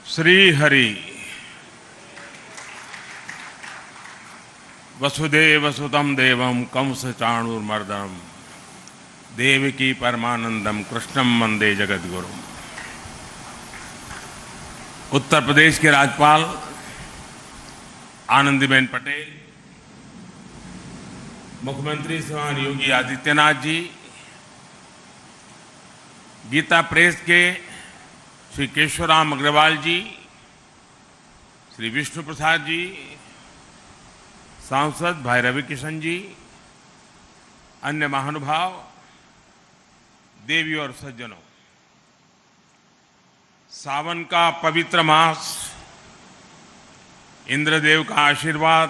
श्री हरि वसुदेव सुतम देवम कंस चाणूरमर्दनम देवकी परमानंदम कृष्णम वंदे जगद्गुरु। उत्तर प्रदेश के राज्यपाल आनंदीबेन पटेल, मुख्यमंत्री श्रीमान योगी आदित्यनाथ जी, गीता प्रेस के श्री केशवराम अग्रवाल जी, श्री विष्णु प्रसाद जी, सांसद भाई रवि किशन जी, अन्य महानुभाव, देवी और सज्जनों, सावन का पवित्र मास, इंद्रदेव का आशीर्वाद,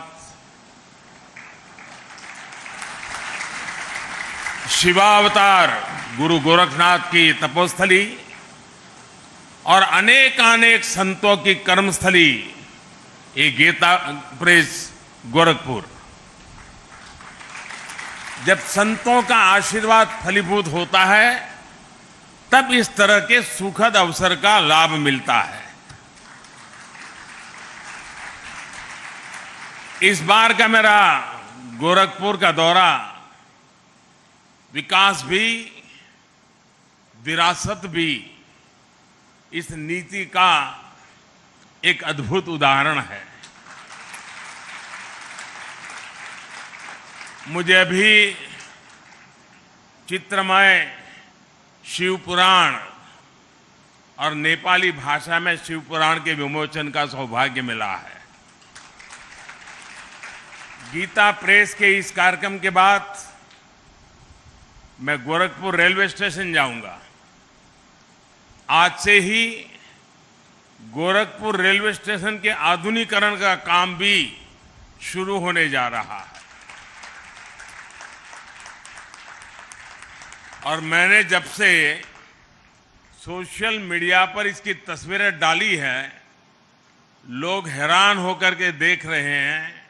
शिवावतार गुरु गोरखनाथ की तपोस्थली और अनेक संतों की कर्मस्थली ये गीता प्रेस गोरखपुर। जब संतों का आशीर्वाद फलीभूत होता है तब इस तरह के सुखद अवसर का लाभ मिलता है। इस बार का मेरा गोरखपुर का दौरा विकास भी, विरासत भी, इस नीति का एक अद्भुत उदाहरण है। मुझे अभी चित्रमय शिव पुराण और नेपाली भाषा में शिव पुराण के विमोचन का सौभाग्य मिला है। गीता प्रेस के इस कार्यक्रम के बाद मैं गोरखपुर रेलवे स्टेशन जाऊंगा। आज से ही गोरखपुर रेलवे स्टेशन के आधुनिकीकरण का काम भी शुरू होने जा रहा है। और मैंने जब से सोशल मीडिया पर इसकी तस्वीरें डाली हैं, लोग हैरान होकर के देख रहे हैं।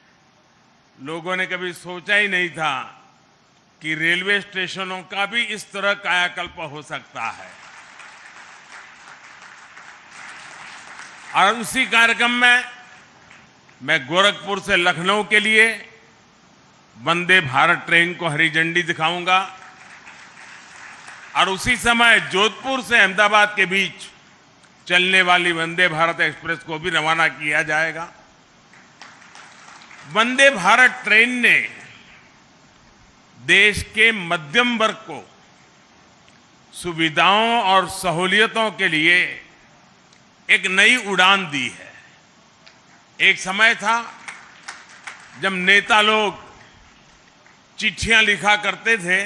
लोगों ने कभी सोचा ही नहीं था कि रेलवे स्टेशनों का भी इस तरह कायाकल्प हो सकता है। और उसी कार्यक्रम में मैं गोरखपुर से लखनऊ के लिए वंदे भारत ट्रेन को हरी झंडी दिखाऊंगा और उसी समय जोधपुर से अहमदाबाद के बीच चलने वाली वंदे भारत एक्सप्रेस को भी रवाना किया जाएगा। वंदे भारत ट्रेन ने देश के मध्यम वर्ग को सुविधाओं और सहूलियतों के लिए एक नई उड़ान दी है। एक समय था जब नेता लोग चिट्ठियां लिखा करते थे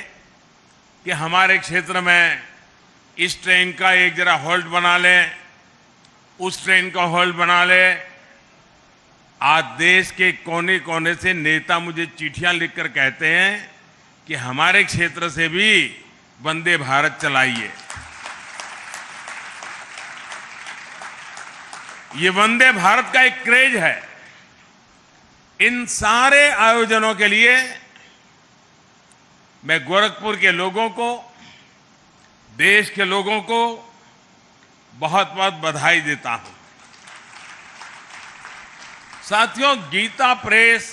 कि हमारे क्षेत्र में इस ट्रेन का एक जरा हॉल्ट बना लें, उस ट्रेन का हॉल्ट बना लें। आज देश के कोने कोने से नेता मुझे चिट्ठियां लिखकर कहते हैं कि हमारे क्षेत्र से भी वंदे भारत चलाइए। ये वंदे भारत का एक क्रेज है। इन सारे आयोजनों के लिए मैं गोरखपुर के लोगों को, देश के लोगों को बहुत बहुत बधाई देता हूं। साथियों, गीता प्रेस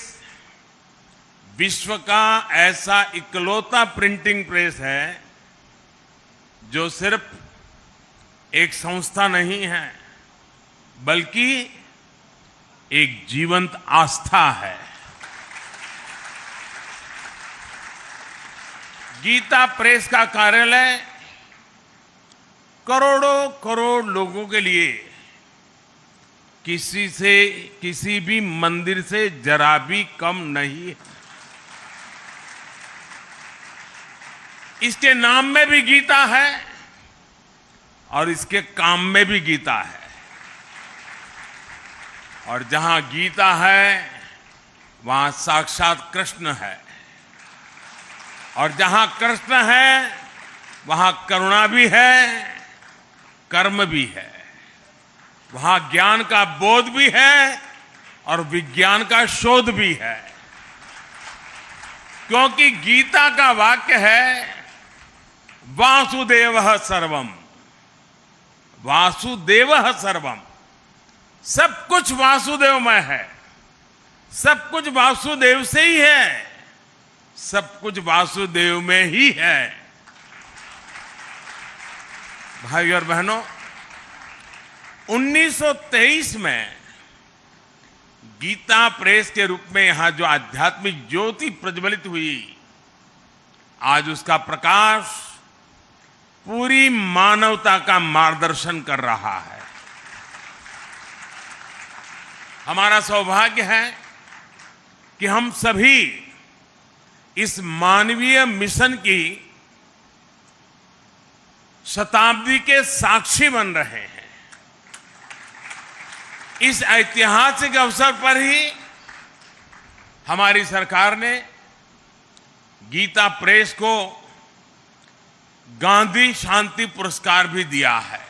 विश्व का ऐसा इकलौता प्रिंटिंग प्रेस है जो सिर्फ एक संस्था नहीं है बल्कि एक जीवंत आस्था है। गीता प्रेस का कार्यालय करोड़ों करोड़ लोगों के लिए किसी भी मंदिर से जरा भी कम नहीं है। इसके नाम में भी गीता है और इसके काम में भी गीता है। और जहां गीता है वहां साक्षात कृष्ण है, और जहां कृष्ण है वहां करुणा भी है, कर्म भी है, वहां ज्ञान का बोध भी है और विज्ञान का शोध भी है। क्योंकि गीता का वाक्य है वासुदेवः सर्वम, वासुदेवः सर्वम। सब कुछ वासुदेवमय है, सब कुछ वासुदेव से ही है, सब कुछ वासुदेव में ही है। भाई और बहनों, 1923 में गीता प्रेस के रूप में यहां जो आध्यात्मिक ज्योति प्रज्वलित हुई, आज उसका प्रकाश पूरी मानवता का मार्गदर्शन कर रहा है। हमारा सौभाग्य है कि हम सभी इस मानवीय मिशन की शताब्दी के साक्षी बन रहे हैं। इस ऐतिहासिक अवसर पर ही हमारी सरकार ने गीता प्रेस को गांधी शांति पुरस्कार भी दिया है।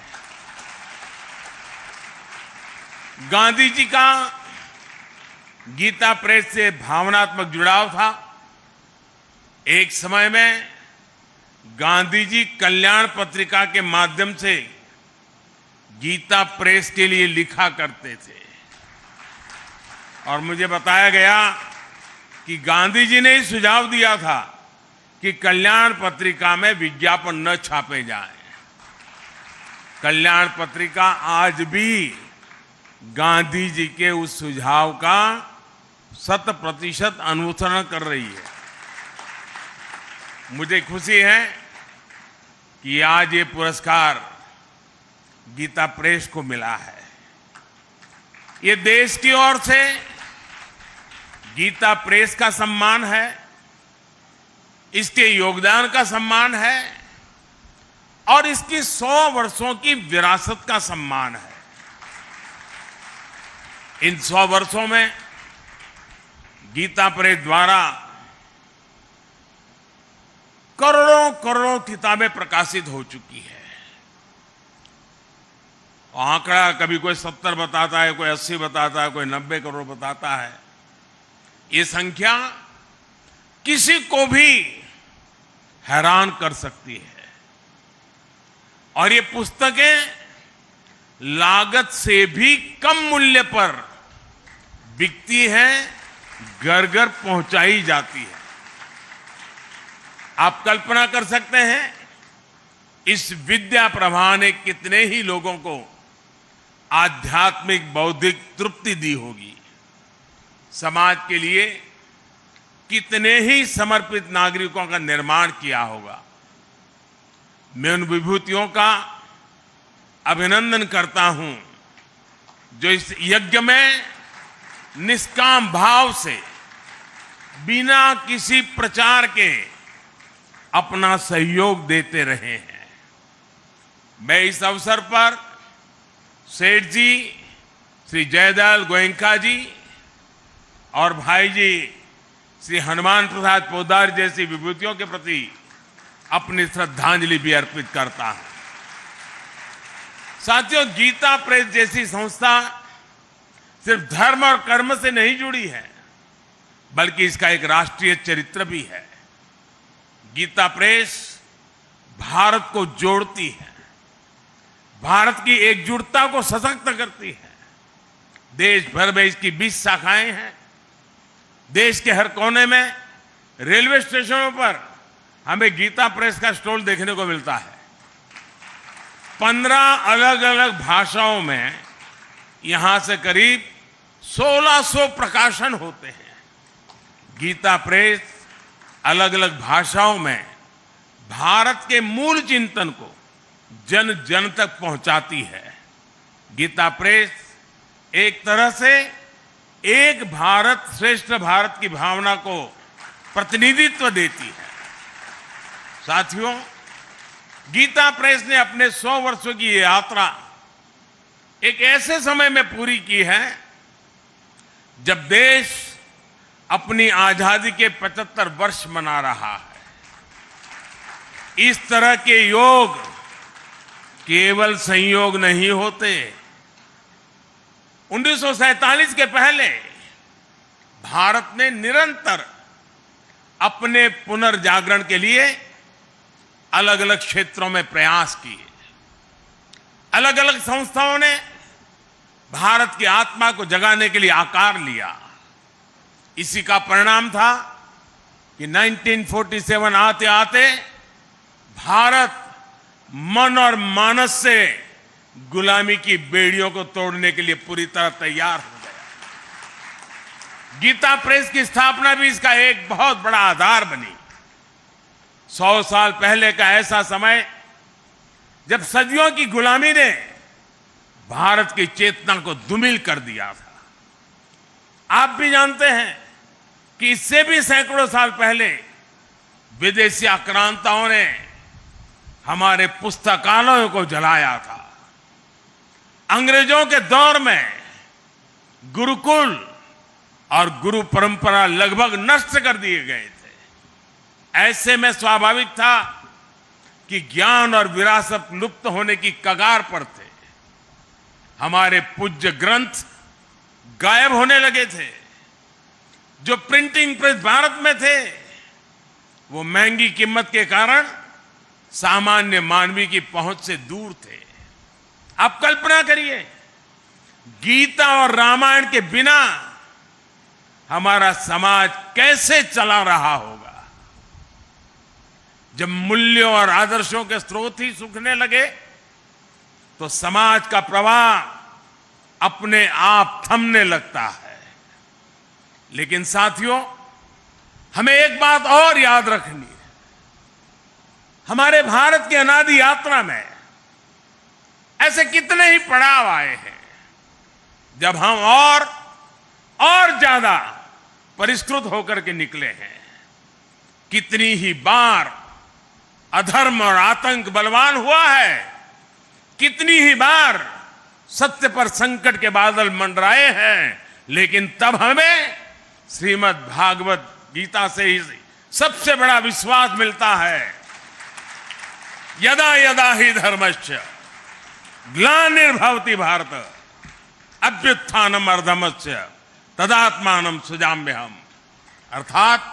गांधी जी का गीता प्रेस से भावनात्मक जुड़ाव था। एक समय में गांधी जी कल्याण पत्रिका के माध्यम से गीता प्रेस के लिए लिखा करते थे और मुझे बताया गया कि गांधी जी ने ही सुझाव दिया था कि कल्याण पत्रिका में विज्ञापन न छापे जाएं। कल्याण पत्रिका आज भी गांधी जी के उस सुझाव का 100% अनुसरण कर रही है। मुझे खुशी है कि आज ये पुरस्कार गीता प्रेस को मिला है। ये देश की ओर से गीता प्रेस का सम्मान है, इसके योगदान का सम्मान है और इसकी 100 वर्षों की विरासत का सम्मान है। इन 100 वर्षों में गीता प्रेस द्वारा करोड़ों करोड़ों किताबें प्रकाशित हो चुकी है। आंकड़ा कभी कोई 70 बताता है, कोई 80 बताता है, कोई 90 करोड़ बताता है। ये संख्या किसी को भी हैरान कर सकती है और ये पुस्तकें लागत से भी कम मूल्य पर बिकती है, घर घर पहुंचाई जाती है। आप कल्पना कर सकते हैं इस विद्या प्रवाह ने कितने ही लोगों को आध्यात्मिक बौद्धिक तृप्ति दी होगी, समाज के लिए कितने ही समर्पित नागरिकों का निर्माण किया होगा। मैं उन विभूतियों का अभिनंदन करता हूं जो इस यज्ञ में निष्काम भाव से बिना किसी प्रचार के अपना सहयोग देते रहे हैं। मैं इस अवसर पर सेठ जी, श्री जयदयाल गोयनका जी और भाई जी श्री हनुमान प्रसाद पोद्दार जैसी विभूतियों के प्रति अपनी श्रद्धांजलि भी अर्पित करता हूं। साथियों, गीता प्रेस जैसी संस्था सिर्फ धर्म और कर्म से नहीं जुड़ी है, बल्कि इसका एक राष्ट्रीय चरित्र भी है। गीता प्रेस भारत को जोड़ती है, भारत की एकजुटता को सशक्त करती है। देश भर में इसकी 20 शाखाएं हैं। देश के हर कोने में रेलवे स्टेशनों पर हमें गीता प्रेस का स्टॉल देखने को मिलता है। 15 अलग अलग भाषाओं में यहां से करीब 1600 प्रकाशन होते हैं। गीता प्रेस अलग अलग भाषाओं में भारत के मूल चिंतन को जन जन तक पहुंचाती है। गीता प्रेस एक तरह से एक भारत श्रेष्ठ भारत की भावना को प्रतिनिधित्व देती है। साथियों, गीता प्रेस ने अपने 100 वर्षों की ये यात्रा एक ऐसे समय में पूरी की है जब देश अपनी आजादी के 75 वर्ष मना रहा है। इस तरह के योग केवल संयोग नहीं होते। 1947 के पहले भारत ने निरंतर अपने पुनर्जागरण के लिए अलग अलग क्षेत्रों में प्रयास किए। अलग अलग संस्थाओं ने भारत की आत्मा को जगाने के लिए आकार लिया। इसी का परिणाम था कि 1947 आते आते भारत मन और मानस से गुलामी की बेड़ियों को तोड़ने के लिए पूरी तरह तैयार हो गया। गीता प्रेस की स्थापना भी इसका एक बहुत बड़ा आधार बनी। 100 साल पहले का ऐसा समय जब सदियों की गुलामी ने भारत की चेतना को धूमिल कर दिया था। आप भी जानते हैं कि इससे भी सैकड़ों साल पहले विदेशी आक्रांताओं ने हमारे पुस्तकालयों को जलाया था। अंग्रेजों के दौर में गुरुकुल और गुरु परंपरा लगभग नष्ट कर दिए गए थे। ऐसे में स्वाभाविक था कि ज्ञान और विरासत लुप्त होने की कगार पर थे। हमारे पूज्य ग्रंथ गायब होने लगे थे। जो प्रिंटिंग प्रेस भारत में थे वो महंगी कीमत के कारण सामान्य मानवी की पहुंच से दूर थे। आप कल्पना करिए, गीता और रामायण के बिना हमारा समाज कैसे चला रहा होगा। जब मूल्यों और आदर्शों के स्रोत ही सूखने लगे तो समाज का प्रवाह अपने आप थमने लगता है। लेकिन साथियों, हमें एक बात और याद रखनी है। हमारे भारत की अनादि यात्रा में ऐसे कितने ही पड़ाव आए हैं जब हम और ज्यादा परिष्कृत होकर के निकले हैं। कितनी ही बार अधर्म और आतंक बलवान हुआ है। कितनी ही बार सत्य पर संकट के बादल मंडराए हैं। लेकिन तब हमें श्रीमद् भागवत गीता से ही सबसे बड़ा विश्वास मिलता है। यदा यदा ही धर्मस्य ग्लानिर्भवति भारत अभ्युत्थानम अधर्मस्य तदात्मानं सृजाम्यहम्। अर्थात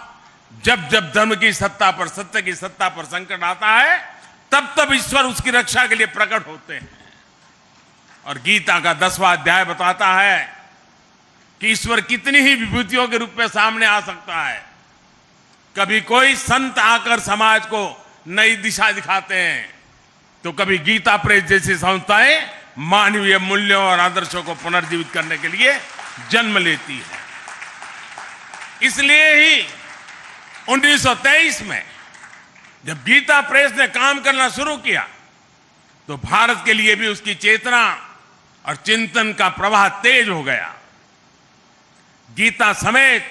जब जब धर्म की सत्ता पर, सत्य की सत्ता पर संकट आता है तब तब ईश्वर उसकी रक्षा के लिए प्रकट होते हैं। और गीता का 10वां अध्याय बताता है कि ईश्वर कितनी ही विभूतियों के रूप में सामने आ सकता है। कभी कोई संत आकर समाज को नई दिशा दिखाते हैं तो कभी गीता प्रेस जैसी संस्थाएं मानवीय मूल्यों और आदर्शों को पुनर्जीवित करने के लिए जन्म लेती है। इसलिए ही 1923 में जब गीता प्रेस ने काम करना शुरू किया तो भारत के लिए भी उसकी चेतना और चिंतन का प्रवाह तेज हो गया। गीता समेत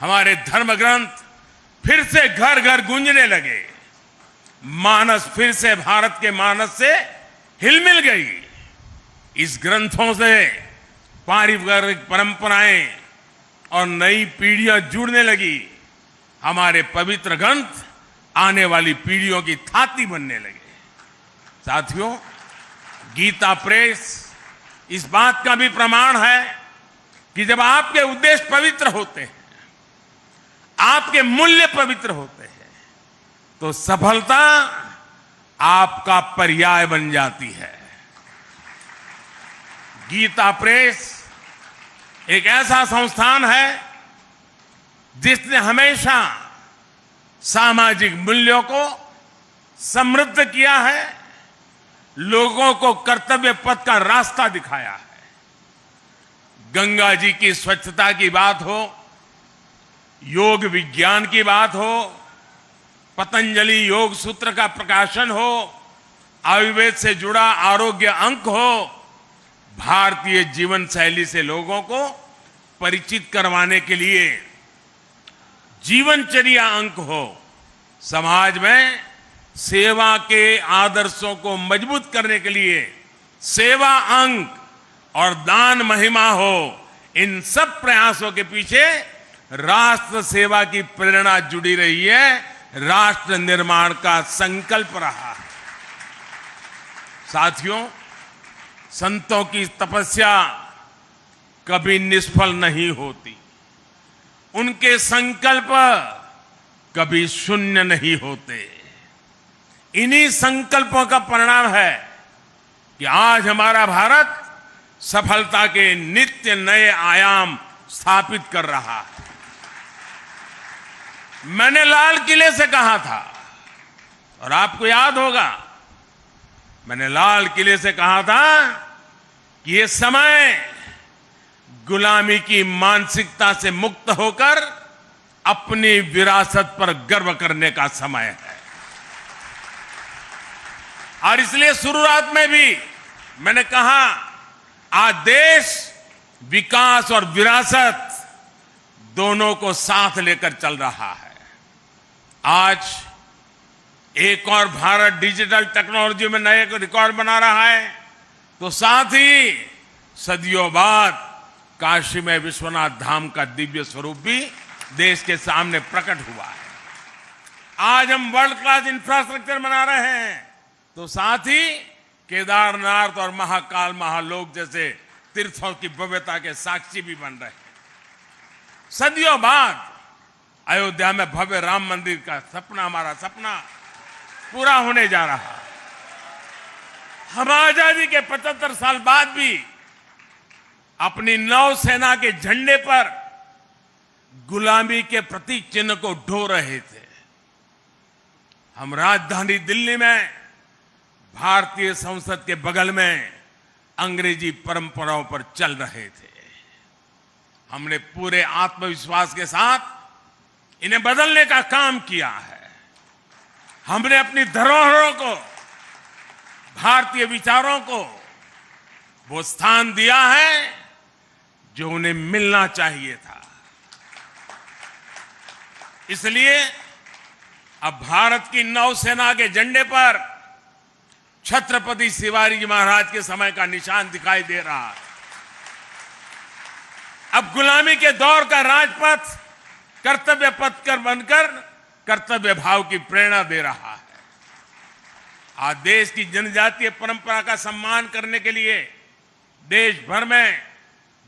हमारे धर्म ग्रंथ फिर से घर घर गूंजने लगे। मानस फिर से भारत के मानस से हिलमिल गई। इस ग्रंथों से पारिवारिक परंपराएं और नई पीढ़ियां जुड़ने लगी। हमारे पवित्र ग्रंथ आने वाली पीढ़ियों की थाती बनने लगे। साथियों, गीता प्रेस इस बात का भी प्रमाण है कि जब आपके उद्देश्य पवित्र होते हैं, आपके मूल्य पवित्र होते हैं, तो सफलता आपका पर्याय बन जाती है। गीता प्रेस एक ऐसा संस्थान है जिसने हमेशा सामाजिक मूल्यों को समृद्ध किया है, लोगों को कर्तव्य पथ का रास्ता दिखाया है। गंगा जी की स्वच्छता की बात हो, योग विज्ञान की बात हो, पतंजलि योग सूत्र का प्रकाशन हो, आयुर्वेद से जुड़ा आरोग्य अंक हो, भारतीय जीवन शैली से लोगों को परिचित करवाने के लिए जीवनचर्या अंक हो, समाज में सेवा के आदर्शों को मजबूत करने के लिए सेवा अंक और दान महिमा हो, इन सब प्रयासों के पीछे राष्ट्र सेवा की प्रेरणा जुड़ी रही है, राष्ट्र निर्माण का संकल्प रहा है। साथियों, संतों की तपस्या कभी निष्फल नहीं होती, उनके संकल्प कभी शून्य नहीं होते। इन्हीं संकल्पों का परिणाम है कि आज हमारा भारत सफलता के नित्य नए आयाम स्थापित कर रहा है। मैंने लाल किले से कहा था, और आपको याद होगा, मैंने लाल किले से कहा था कि ये समय गुलामी की मानसिकता से मुक्त होकर अपनी विरासत पर गर्व करने का समय है। और इसलिए शुरुआत में भी मैंने कहा, आज देश विकास और विरासत दोनों को साथ लेकर चल रहा है। आज एक और भारत डिजिटल टेक्नोलॉजी में नए रिकॉर्ड बना रहा है, तो साथ ही सदियों बाद काशी में विश्वनाथ धाम का दिव्य स्वरूप भी देश के सामने प्रकट हुआ है। आज हम वर्ल्ड क्लास इंफ्रास्ट्रक्चर बना रहे हैं, तो साथ ही केदारनाथ और महाकाल महालोक जैसे तीर्थों की भव्यता के साक्षी भी बन रहे हैं। सदियों बाद अयोध्या में भव्य राम मंदिर का सपना, हमारा सपना पूरा होने जा रहा है। हम आजादी के 75 साल बाद भी अपनी नौसेना के झंडे पर गुलामी के प्रतीक चिन्ह को ढो रहे थे। हम राजधानी दिल्ली में भारतीय संसद के बगल में अंग्रेजी परंपराओं पर चल रहे थे। हमने पूरे आत्मविश्वास के साथ इन्हें बदलने का काम किया है। हमने अपनी धरोहरों को, भारतीय विचारों को वो स्थान दिया है जो उन्हें मिलना चाहिए था। इसलिए अब भारत की नौसेना के झंडे पर छत्रपति शिवाजी महाराज के समय का निशान दिखाई दे रहा है। अब गुलामी के दौर का राजपथ कर्तव्य पथ कर बनकर कर्तव्य भाव की प्रेरणा दे रहा है। आज देश की जनजातीय परंपरा का सम्मान करने के लिए देश भर में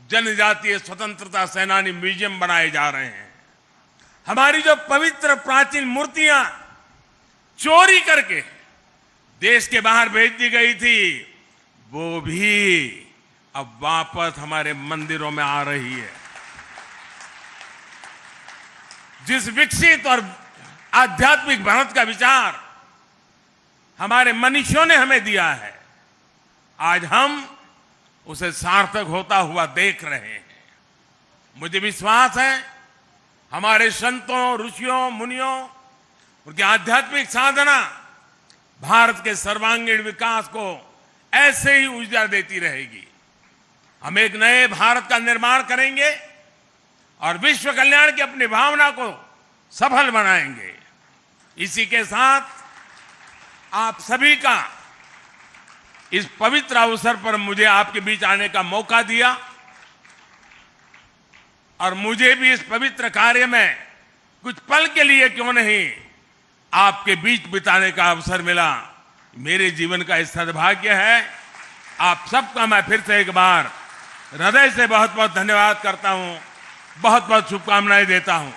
जनजातीय स्वतंत्रता सेनानी म्यूजियम बनाए जा रहे हैं। हमारी जो पवित्र प्राचीन मूर्तियां चोरी करके देश के बाहर भेज दी गई थी, वो भी अब वापस हमारे मंदिरों में आ रही है। जिस विकसित और आध्यात्मिक भारत का विचार हमारे मनीषियों ने हमें दिया है, आज हम उसे सार्थक होता हुआ देख रहे हैं। मुझे विश्वास है हमारे संतों, ऋषियों, मुनियों, उनकी आध्यात्मिक साधना भारत के सर्वांगीण विकास को ऐसे ही ऊर्जा देती रहेगी। हम एक नए भारत का निर्माण करेंगे और विश्व कल्याण की अपनी भावना को सफल बनाएंगे। इसी के साथ आप सभी का इस पवित्र अवसर पर मुझे आपके बीच आने का मौका दिया और मुझे भी इस पवित्र कार्य में कुछ पल के लिए क्यों नहीं आपके बीच बिताने का अवसर मिला। मेरे जीवन का यह सद्भाग्य है। आप सबका मैं फिर से एक बार हृदय से बहुत बहुत धन्यवाद करता हूं, बहुत बहुत शुभकामनाएं देता हूं।